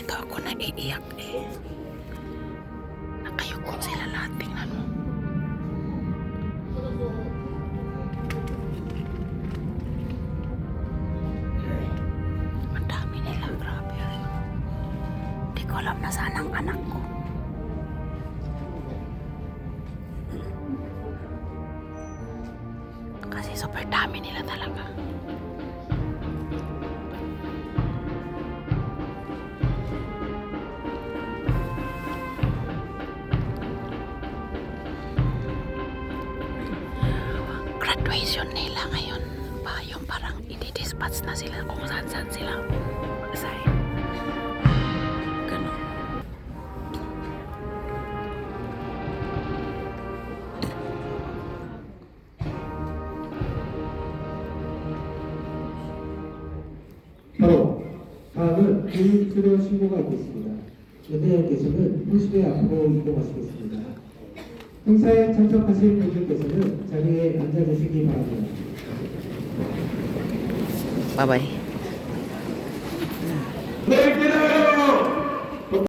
Dito ako naiiyak eh. Nakayuko sila lahat. Tingnan mo. Ang dami nila. Grabe. Hindi ko alam na saan ang anak ko. Kasi super dami nila talaga. Graduation nila ngayon pa, yung parang i-dispatch na sila kung saan sila mag-assign. Ganon. 바로 다음은 교육치료 신고가 있겠습니다. 연대장께서는 호실의 앞으로 이동하시겠습니다. 행사에 참석하실 분들께서는 자리에 앉아주시기 바랍니다. Bye-bye.